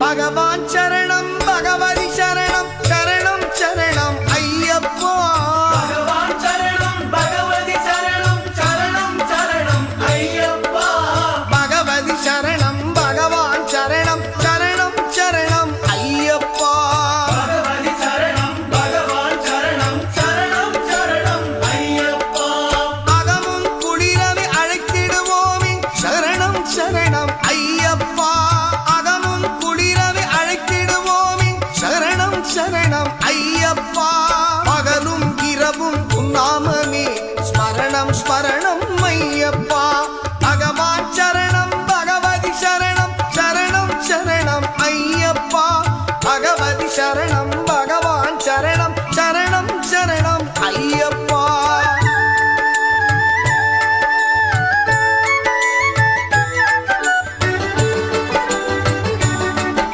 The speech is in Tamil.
பகவான் சரணம் பகவதி சரணம் சரணம் சரணம் ஐயப்பா. பகவான் சரணம் பகவதி சரணம் சரணம் சரணம் ஐயப்பா. பகவதி சரணம் பகவான் சரணம் சரணம் சரணம் ஐயப்பா. பகவதி சரணம் பகவான் சரணம் சரணம் சரணம் ஐயப்பா. அகமும் குளிரவி அழைத்திடுவோமே சரணம் சரணம் ஐயப்பா. அகமும் குளிரவி அழைத்திடுவோமே சரணம் சரணம் ஐயப்பா. பகலும் இரவும் உன்னாமமே ஸ்மரணம் ஸ்மரணம் ஐயப்பா. பகவான் சரணம் பகவதி சரணம் சரணம் சரணம் ஐயப்பா. பகவதி சரணம்